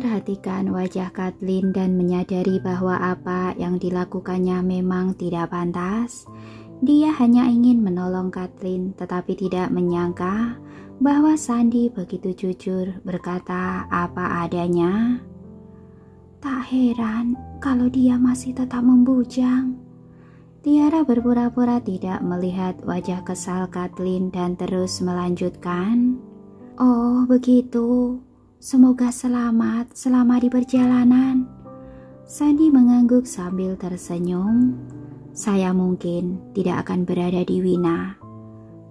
memperhatikan wajah Kathleen dan menyadari bahwa apa yang dilakukannya memang tidak pantas. Dia hanya ingin menolong Kathleen, tetapi tidak menyangka bahwa Sandy begitu jujur berkata apa adanya. Tak heran kalau dia masih tetap membujang. Tiara berpura-pura tidak melihat wajah kesal Kathleen dan terus melanjutkan. Oh begitu, semoga selamat selama di perjalanan. Sandy mengangguk sambil tersenyum. Saya mungkin tidak akan berada di Wina,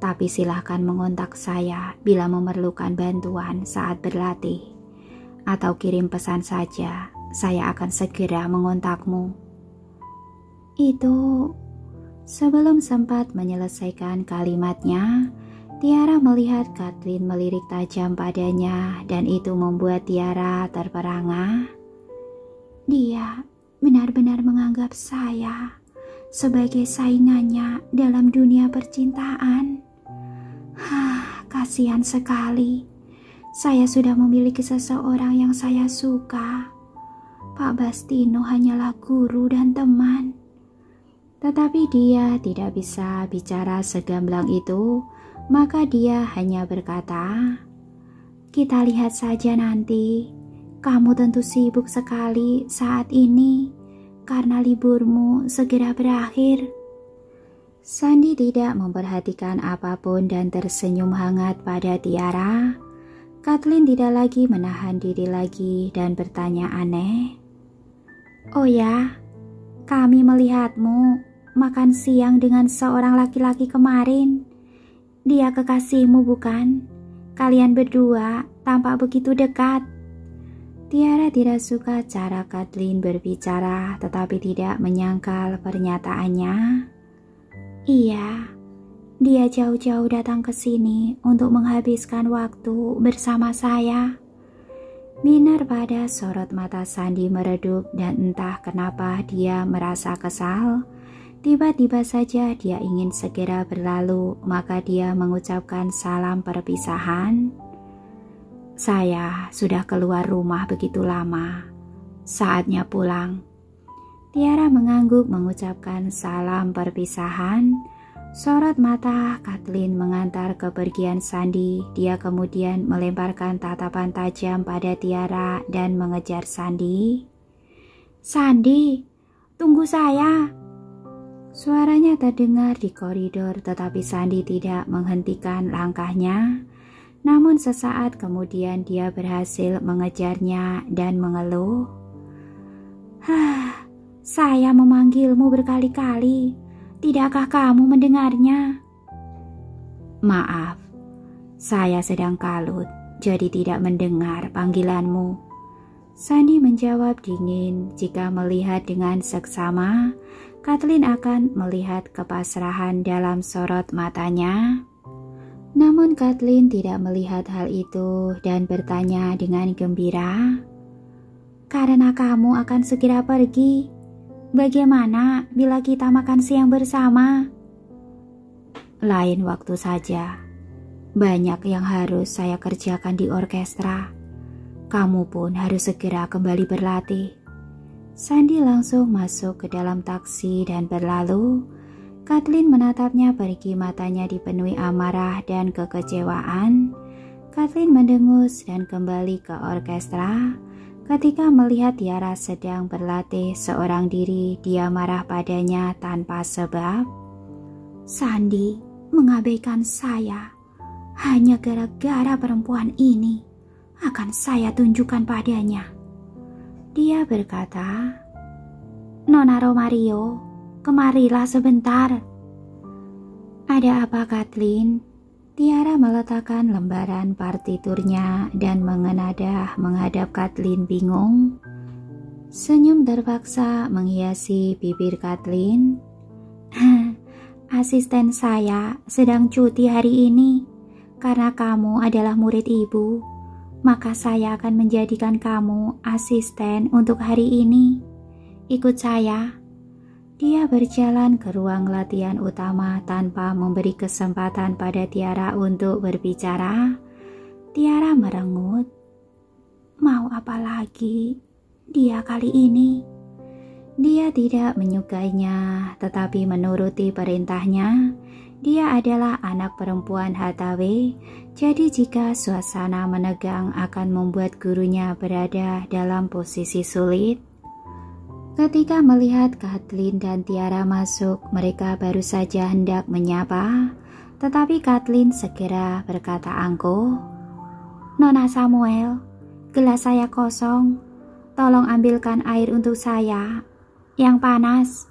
tapi silahkan mengontak saya bila memerlukan bantuan saat berlatih. Atau kirim pesan saja, saya akan segera mengontakmu. Itu, sebelum sempat menyelesaikan kalimatnya, Tiara melihat Kathleen melirik tajam padanya dan itu membuat Tiara terperangah. Dia benar-benar menganggap saya sebagai saingannya dalam dunia percintaan. Kasihan sekali. Saya sudah memiliki seseorang yang saya suka. Pak Bastino hanyalah guru dan teman. Tetapi dia tidak bisa bicara segamblang itu, maka dia hanya berkata, "Kita lihat saja nanti. Kamu tentu sibuk sekali saat ini karena liburmu segera berakhir." Sandy tidak memperhatikan apapun dan tersenyum hangat pada Tiara. Kathleen tidak lagi menahan diri lagi dan bertanya aneh. "Oh ya, kami melihatmu makan siang dengan seorang laki-laki kemarin. Dia kekasihmu bukan? Kalian berdua tampak begitu dekat." Tiara tidak suka cara Kathleen berbicara, tetapi tidak menyangkal pernyataannya. "Iya, dia jauh-jauh datang ke sini untuk menghabiskan waktu bersama saya." Minar pada sorot mata Sandy meredup dan entah kenapa dia merasa kesal. Tiba-tiba saja dia ingin segera berlalu, maka dia mengucapkan salam perpisahan. "Saya sudah keluar rumah begitu lama. Saatnya pulang." Tiara mengangguk mengucapkan salam perpisahan. Sorot mata Kathleen mengantar kepergian Sandy. Dia kemudian melemparkan tatapan tajam pada Tiara dan mengejar Sandy. "Sandy, tunggu saya!" Suaranya terdengar di koridor, tetapi Sandy tidak menghentikan langkahnya. Namun sesaat kemudian dia berhasil mengejarnya dan mengeluh. Saya memanggilmu berkali-kali. Tidakkah kamu mendengarnya?" "Maaf, saya sedang kalut, jadi tidak mendengar panggilanmu." Sandy menjawab dingin. Jika melihat dengan seksama, Kathleen akan melihat kepasrahan dalam sorot matanya. Namun Kathleen tidak melihat hal itu dan bertanya dengan gembira, "Karena kamu akan segera pergi, bagaimana bila kita makan siang bersama?" "Lain waktu saja. Banyak yang harus saya kerjakan di orkestra. Kamu pun harus segera kembali berlatih." Sandy langsung masuk ke dalam taksi dan berlalu. Kathleen menatapnya pergi, matanya dipenuhi amarah dan kekecewaan. Kathleen mendengus dan kembali ke orkestra. Ketika melihat Tiara sedang berlatih seorang diri, dia marah padanya tanpa sebab. "Sandy mengabaikan saya hanya gara-gara perempuan ini. Akan saya tunjukkan padanya." Dia berkata, "Nona Romario, kemarilah sebentar." "Ada apa, Kathleen?" Tiara meletakkan lembaran partiturnya dan mengenadah menghadap Kathleen bingung. Senyum terpaksa menghiasi bibir Kathleen. "Asisten saya sedang cuti hari ini. Karena kamu adalah murid ibu, maka saya akan menjadikan kamu asisten untuk hari ini. Ikut saya." Dia berjalan ke ruang latihan utama tanpa memberi kesempatan pada Tiara untuk berbicara. Tiara merengut. Mau apa lagi dia kali ini? Dia tidak menyukainya, tetapi menuruti perintahnya. Dia adalah anak perempuan Hathaway, jadi jika suasana menegang akan membuat gurunya berada dalam posisi sulit. Ketika melihat Kathleen dan Tiara masuk, mereka baru saja hendak menyapa, tetapi Kathleen segera berkata angkuh, "Nona Samuel, gelas saya kosong. Tolong ambilkan air untuk saya, yang panas."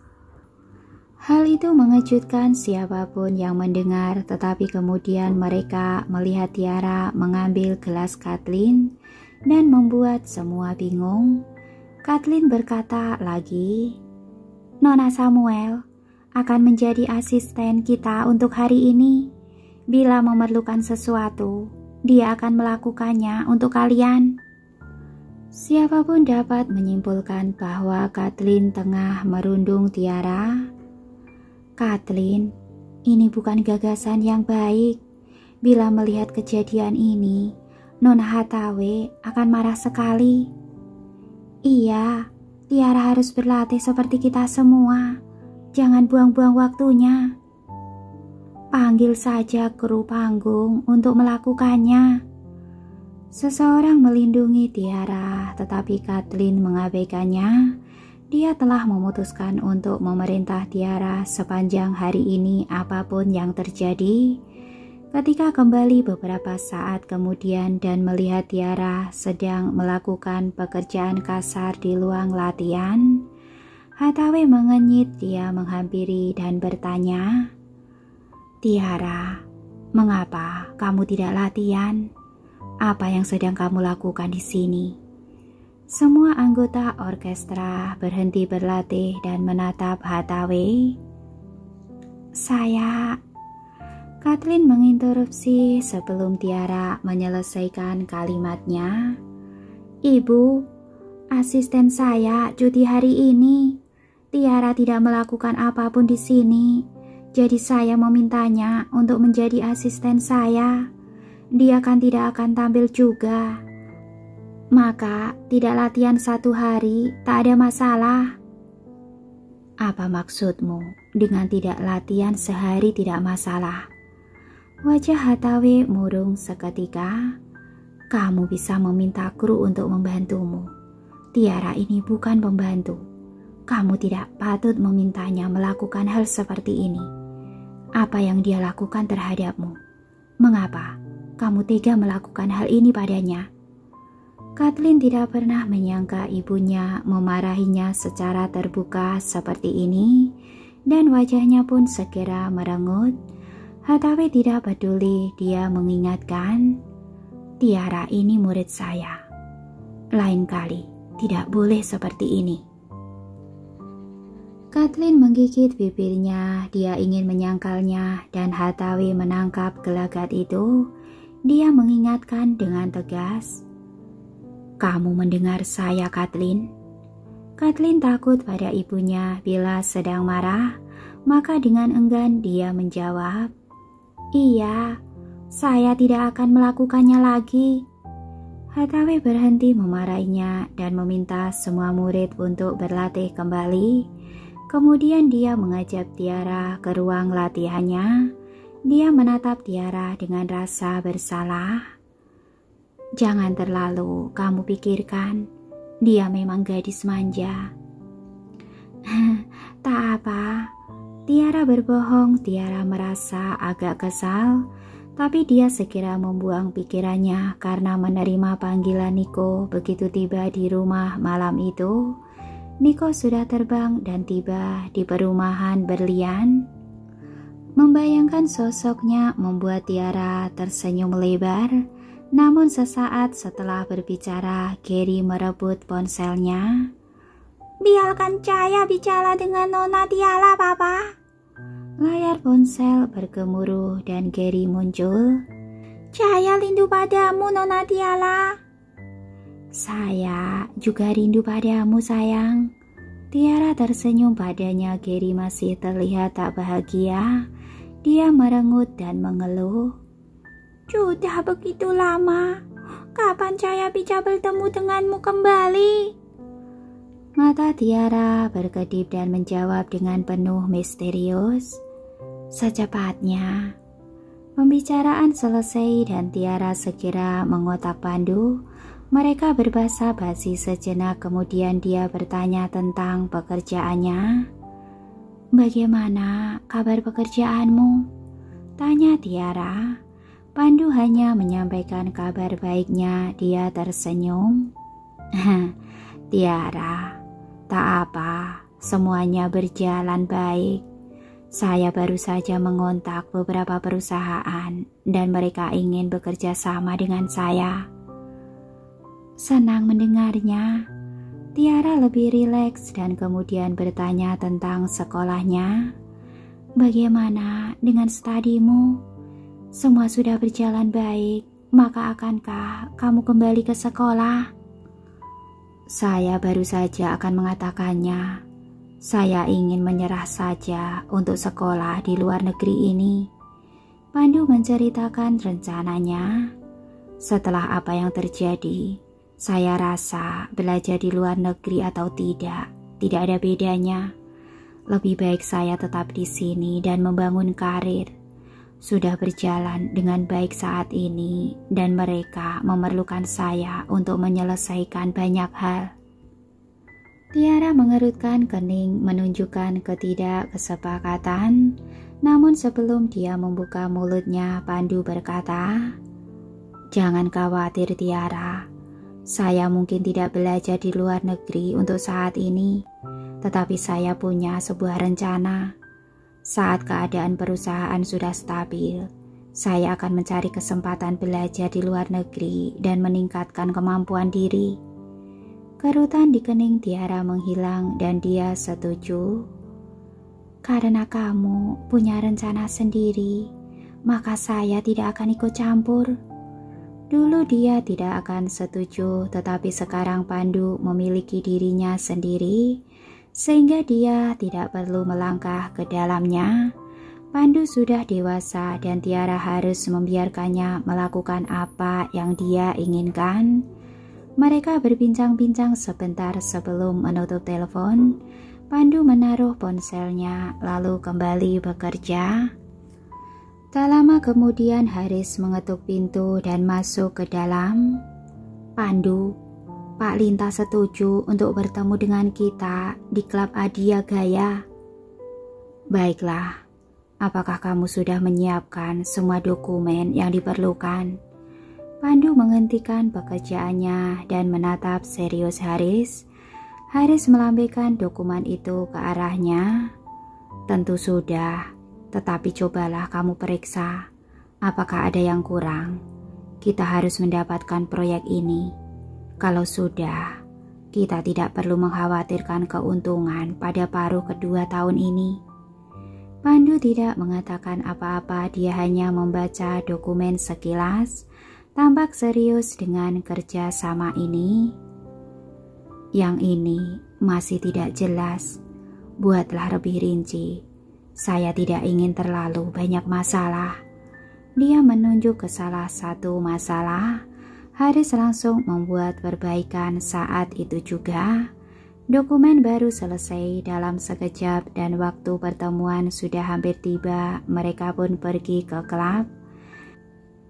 Hal itu mengejutkan siapapun yang mendengar, tetapi kemudian mereka melihat Tiara mengambil gelas Kathleen dan membuat semua bingung. Kathleen berkata lagi, "Nona Samuel akan menjadi asisten kita untuk hari ini. Bila memerlukan sesuatu, dia akan melakukannya untuk kalian." Siapapun dapat menyimpulkan bahwa Kathleen tengah merundung Tiara. "Kathleen, ini bukan gagasan yang baik. Bila melihat kejadian ini, Nona Hathaway akan marah sekali." "Iya, Tiara harus berlatih seperti kita semua. Jangan buang-buang waktunya. Panggil saja kru panggung untuk melakukannya." Seseorang melindungi Tiara, tetapi Kathleen mengabaikannya. Dia telah memutuskan untuk memerintah Tiara sepanjang hari ini apapun yang terjadi. Ketika kembali beberapa saat kemudian dan melihat Tiara sedang melakukan pekerjaan kasar di ruang latihan, Hathaway mengenyit. Dia menghampiri dan bertanya, "Tiara, mengapa kamu tidak latihan? Apa yang sedang kamu lakukan di sini?" Semua anggota orkestra berhenti berlatih dan menatap Hathaway. Kathleen menginterupsi sebelum Tiara menyelesaikan kalimatnya. "Ibu, asisten saya cuti hari ini. Tiara tidak melakukan apapun di sini, jadi saya memintanya untuk menjadi asisten saya. Dia kan tidak akan tampil juga. Maka tidak latihan 1 hari tak ada masalah." "Apa maksudmu dengan tidak latihan sehari tidak masalah?" Wajah Hathaway murung seketika. "Kamu bisa meminta kru untuk membantumu. Tiara ini bukan pembantu. Kamu tidak patut memintanya melakukan hal seperti ini. Apa yang dia lakukan terhadapmu? Mengapa kamu tega melakukan hal ini padanya?" Kathleen tidak pernah menyangka ibunya memarahinya secara terbuka seperti ini, dan wajahnya pun segera merengut. Hathaway tidak peduli. Dia mengingatkan, "Tiara ini murid saya. Lain kali tidak boleh seperti ini." Kathleen menggigit bibirnya. Dia ingin menyangkalnya, dan Hathaway menangkap gelagat itu. Dia mengingatkan dengan tegas, "Kamu mendengar saya, Kathleen?" Kathleen takut pada ibunya bila sedang marah, maka dengan enggan dia menjawab, "Iya, saya tidak akan melakukannya lagi." Hathaway berhenti memarahinya dan meminta semua murid untuk berlatih kembali. Kemudian dia mengajak Tiara ke ruang latihannya. Dia menatap Tiara dengan rasa bersalah. "Jangan terlalu kamu pikirkan, dia memang gadis manja." "Tak apa." Tiara berbohong. Tiara merasa agak kesal, tapi dia segera membuang pikirannya karena menerima panggilan Nico. Begitu tiba di rumah malam itu, Nico sudah terbang dan tiba di perumahan berlian. Membayangkan sosoknya membuat Tiara tersenyum lebar. Namun sesaat setelah berbicara, Gary merebut ponselnya. "Biarkan saya bicara dengan Nona Tiara, Papa." Layar ponsel bergemuruh dan Gary muncul. "Saya rindu padamu, Nona Tiara." "Saya juga rindu padamu, sayang." Tiara tersenyum padanya. Gary masih terlihat tak bahagia. Dia merengut dan mengeluh. "Sudah begitu lama, kapan saya bisa bertemu denganmu kembali? Mata Tiara berkedip dan menjawab dengan penuh misterius, secepatnya. Pembicaraan selesai dan Tiara segera mengotak Pandu. Mereka berbasa-basi sejenak, kemudian dia bertanya tentang pekerjaannya. Bagaimana kabar pekerjaanmu? Tanya Tiara. Pandu hanya menyampaikan kabar baiknya. Dia tersenyum. Tiara, tak apa, semuanya berjalan baik. Saya baru saja mengontak beberapa perusahaan dan mereka ingin bekerja sama dengan saya. Senang mendengarnya. Tiara lebih rileks dan kemudian bertanya tentang sekolahnya. Bagaimana dengan studimu? Semua sudah berjalan baik, maka akankah kamu kembali ke sekolah? Saya baru saja akan mengatakannya. Saya ingin menyerah saja untuk sekolah di luar negeri ini. Pandu menceritakan rencananya. Setelah apa yang terjadi, saya rasa belajar di luar negeri atau tidak ada bedanya. Lebih baik saya tetap di sini dan membangun karir. Sudah berjalan dengan baik saat ini dan mereka memerlukan saya untuk menyelesaikan banyak hal. Tiara mengerutkan kening menunjukkan ketidakkesepakatan. Namun sebelum dia membuka mulutnya, Pandu berkata, "Jangan khawatir Tiara. Saya mungkin tidak belajar di luar negeri untuk saat ini, tetapi saya punya sebuah rencana. Saat keadaan perusahaan sudah stabil, saya akan mencari kesempatan belajar di luar negeri dan meningkatkan kemampuan diri." Kerutan di kening Tiara menghilang dan dia setuju. Karena kamu punya rencana sendiri, maka saya tidak akan ikut campur. Dulu dia tidak akan setuju, tetapi sekarang Pandu memiliki dirinya sendiri, sehingga dia tidak perlu melangkah ke dalamnya. Pandu sudah dewasa dan Tiara harus membiarkannya melakukan apa yang dia inginkan. Mereka berbincang-bincang sebentar sebelum menutup telepon. Pandu menaruh ponselnya lalu kembali bekerja. Tak lama kemudian Haris mengetuk pintu dan masuk ke dalam. Pandu, Pak Linta setuju untuk bertemu dengan kita di klub Adia Gaya. Baiklah, apakah kamu sudah menyiapkan semua dokumen yang diperlukan? Pandu menghentikan pekerjaannya dan menatap serius Haris. Haris melambaikan dokumen itu ke arahnya. Tentu sudah. Tetapi cobalah kamu periksa, apakah ada yang kurang. Kita harus mendapatkan proyek ini. Kalau sudah, kita tidak perlu mengkhawatirkan keuntungan pada paruh kedua tahun ini. Pandu tidak mengatakan apa-apa, dia hanya membaca dokumen sekilas, tampak serius dengan kerja sama ini. Yang ini masih tidak jelas, buatlah lebih rinci. Saya tidak ingin terlalu banyak masalah. Dia menunjuk ke salah satu masalah. Haris langsung membuat perbaikan saat itu juga. Dokumen baru selesai dalam sekejap dan waktu pertemuan sudah hampir tiba. Mereka pun pergi ke klub.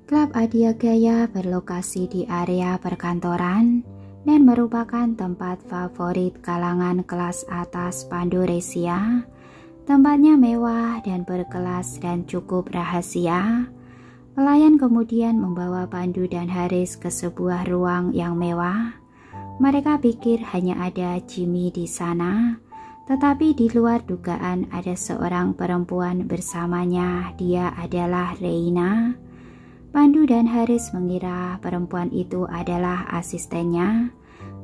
Klub Adia Gaya berlokasi di area perkantoran dan merupakan tempat favorit kalangan kelas atas Pandoresia. Tempatnya mewah dan berkelas dan cukup rahasia. Pelayan kemudian membawa Pandu dan Haris ke sebuah ruang yang mewah. Mereka pikir hanya ada Jimmy di sana, tetapi di luar dugaan ada seorang perempuan bersamanya. Dia adalah Reina. Pandu dan Haris mengira perempuan itu adalah asistennya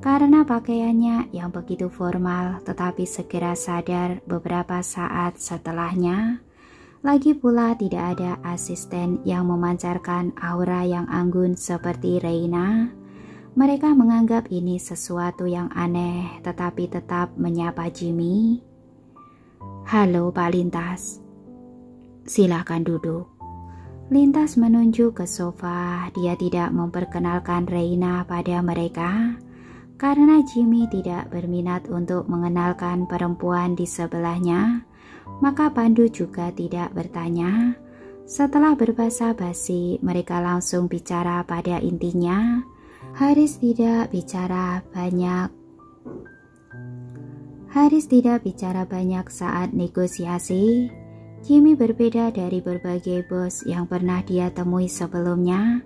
karena pakaiannya yang begitu formal, tetapi segera sadar beberapa saat setelahnya. Lagi pula tidak ada asisten yang memancarkan aura yang anggun seperti Reina. Mereka menganggap ini sesuatu yang aneh, tetapi tetap menyapa Jimmy. "Halo Pak Lintas." "Silakan duduk." Lintas menunjuk ke sofa. Dia tidak memperkenalkan Reina pada mereka karena Jimmy tidak berminat untuk mengenalkan perempuan di sebelahnya. Maka Pandu juga tidak bertanya. Setelah berbasa-basi, mereka langsung bicara pada intinya. Haris tidak bicara banyak saat negosiasi. Jimmy berbeda dari berbagai bos yang pernah dia temui sebelumnya.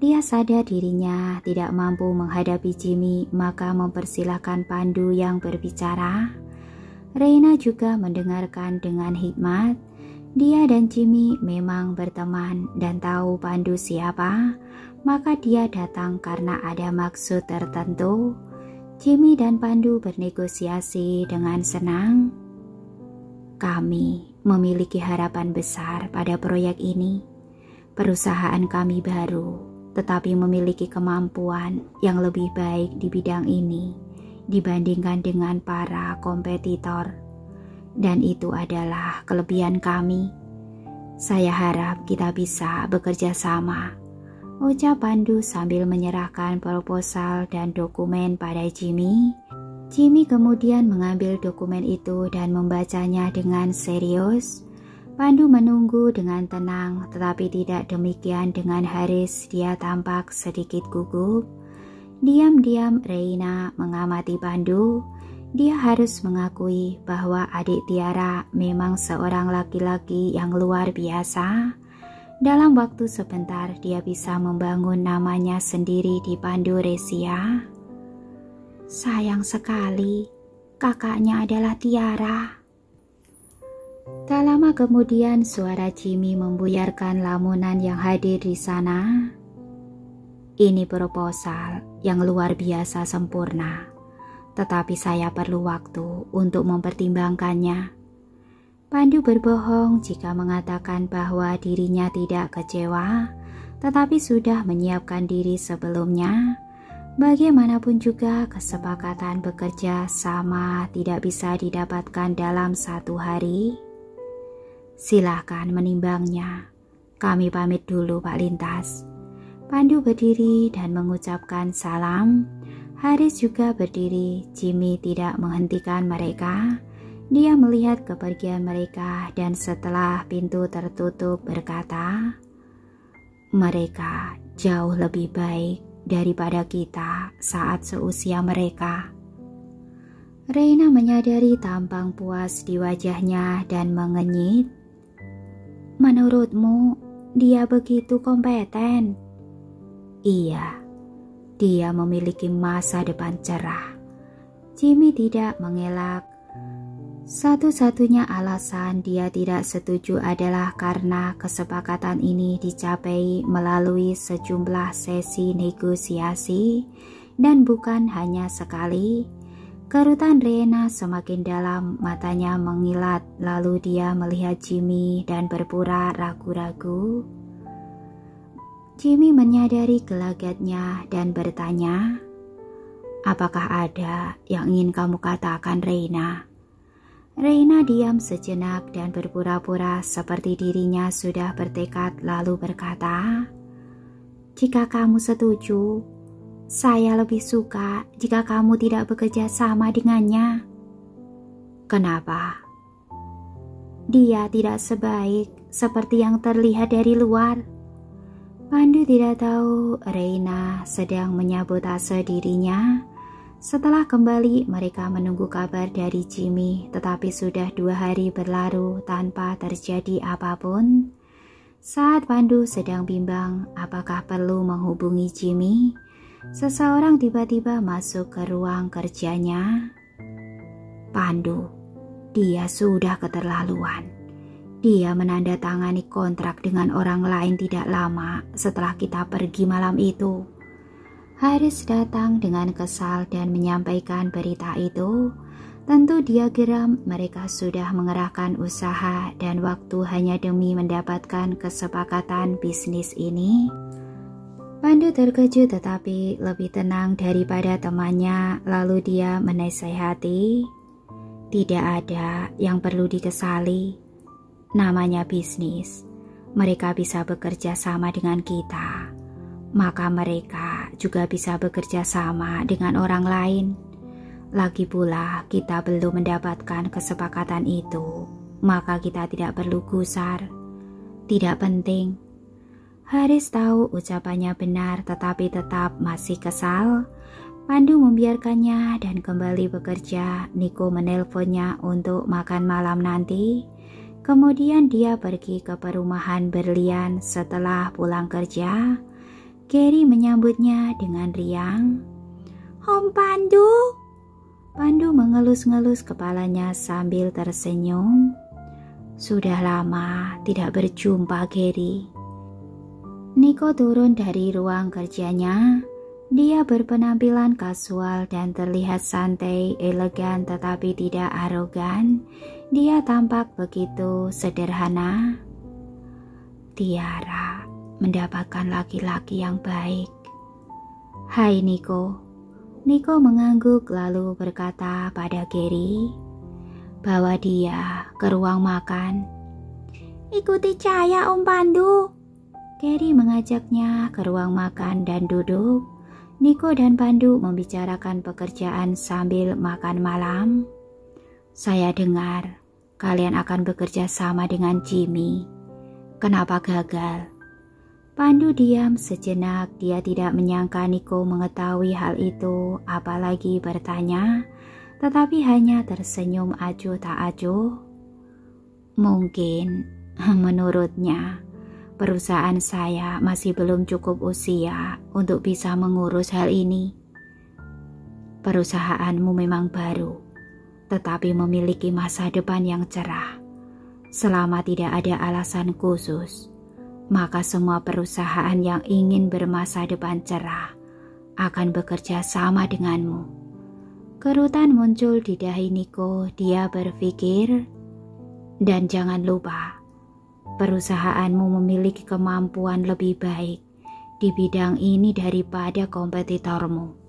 Dia sadar dirinya tidak mampu menghadapi Jimmy, maka mempersilahkan Pandu yang berbicara. Reina juga mendengarkan dengan hikmat. Dia dan Jimmy memang berteman dan tahu Pandu siapa, maka dia datang karena ada maksud tertentu. Jimmy dan Pandu bernegosiasi dengan senang. Kami memiliki harapan besar pada proyek ini. Perusahaan kami baru, tetapi memiliki kemampuan yang lebih baik di bidang ini dibandingkan dengan para kompetitor. Dan itu adalah kelebihan kami. Saya harap kita bisa bekerja sama, ucap Pandu sambil menyerahkan proposal dan dokumen pada Jimmy. Jimmy kemudian mengambil dokumen itu dan membacanya dengan serius. Pandu menunggu dengan tenang, tetapi tidak demikian dengan Haris. Dia tampak sedikit gugup. Diam-diam Reina mengamati Pandu. Dia harus mengakui bahwa adik Tiara memang seorang laki-laki yang luar biasa. Dalam waktu sebentar dia bisa membangun namanya sendiri di Pandu Resia. Sayang sekali, kakaknya adalah Tiara. Tak lama kemudian suara Jimmy membuyarkan lamunan yang hadir di sana. Ini proposal yang luar biasa sempurna, tetapi saya perlu waktu untuk mempertimbangkannya. Pandu berbohong jika mengatakan bahwa dirinya tidak kecewa, tetapi sudah menyiapkan diri sebelumnya. Bagaimanapun juga kesepakatan bekerja sama tidak bisa didapatkan dalam satu hari. Silahkan menimbangnya. Kami pamit dulu Pak Lintas. Pandu berdiri dan mengucapkan salam. Haris juga berdiri. Jimmy tidak menghentikan mereka. Dia melihat kepergian mereka dan setelah pintu tertutup berkata, mereka jauh lebih baik daripada kita saat seusia mereka. Reina menyadari tampang puas di wajahnya dan mengenyit. Menurutmu, dia begitu kompeten? Iya, dia memiliki masa depan cerah. Jimmy tidak mengelak. Satu-satunya alasan dia tidak setuju adalah karena kesepakatan ini dicapai melalui sejumlah sesi negosiasi dan bukan hanya sekali. Kerutan Reina semakin dalam, matanya mengilat, lalu dia melihat Jimmy dan berpura ragu-ragu. Jimmy menyadari gelagatnya dan bertanya, apakah ada yang ingin kamu katakan, Reina? Reina diam sejenak dan berpura-pura seperti dirinya sudah bertekad lalu berkata, jika kamu setuju, saya lebih suka jika kamu tidak bekerja sama dengannya. Kenapa? Dia tidak sebaik seperti yang terlihat dari luar. Pandu tidak tahu Reina sedang menyabotase dirinya. Setelah kembali, mereka menunggu kabar dari Jimmy, tetapi sudah 2 hari berlalu tanpa terjadi apapun. Saat Pandu sedang bimbang apakah perlu menghubungi Jimmy, seseorang tiba-tiba masuk ke ruang kerjanya. Pandu, dia sudah keterlaluan. Dia menandatangani kontrak dengan orang lain tidak lama setelah kita pergi malam itu. Haris datang dengan kesal dan menyampaikan berita itu. Tentu dia geram, mereka sudah mengerahkan usaha dan waktu hanya demi mendapatkan kesepakatan bisnis ini. Pandu terkejut tetapi lebih tenang daripada temannya, lalu dia menasihati, tidak ada yang perlu dikesali. Namanya bisnis, mereka bisa bekerja sama dengan kita, maka mereka juga bisa bekerja sama dengan orang lain. Lagi pula kita belum mendapatkan kesepakatan itu, maka kita tidak perlu gusar. Tidak penting. Haris tahu ucapannya benar tetapi tetap masih kesal. Pandu membiarkannya dan kembali bekerja. Niko menelponnya untuk makan malam nanti. Kemudian dia pergi ke perumahan berlian. Setelah pulang kerja, Gary menyambutnya dengan riang. "Om Pandu." Pandu mengelus-ngelus kepalanya sambil tersenyum. "Sudah lama tidak berjumpa, Gary." Niko turun dari ruang kerjanya. Dia berpenampilan kasual dan terlihat santai, elegan tetapi tidak arogan. Dia tampak begitu sederhana. "Tiara mendapatkan laki-laki yang baik." "Hai Niko." Niko mengangguk lalu berkata pada Gary, "Bawa dia ke ruang makan." "Ikuti saya Om Pandu." Gary mengajaknya ke ruang makan dan duduk. Niko dan Pandu membicarakan pekerjaan sambil makan malam. "Saya dengar kalian akan bekerja sama dengan Jimmy. Kenapa gagal?" Pandu diam sejenak. Dia tidak menyangka Niko mengetahui hal itu, apalagi bertanya, tetapi hanya tersenyum acuh tak acuh. "Mungkin menurutnya perusahaan saya masih belum cukup usia untuk bisa mengurus hal ini." "Perusahaanmu memang baru, tetapi memiliki masa depan yang cerah. Selama tidak ada alasan khusus, maka semua perusahaan yang ingin bermasa depan cerah akan bekerja sama denganmu." Kerutan muncul di dahi Niko. Dia berpikir, "Dan jangan lupa, perusahaanmu memiliki kemampuan lebih baik di bidang ini daripada kompetitormu."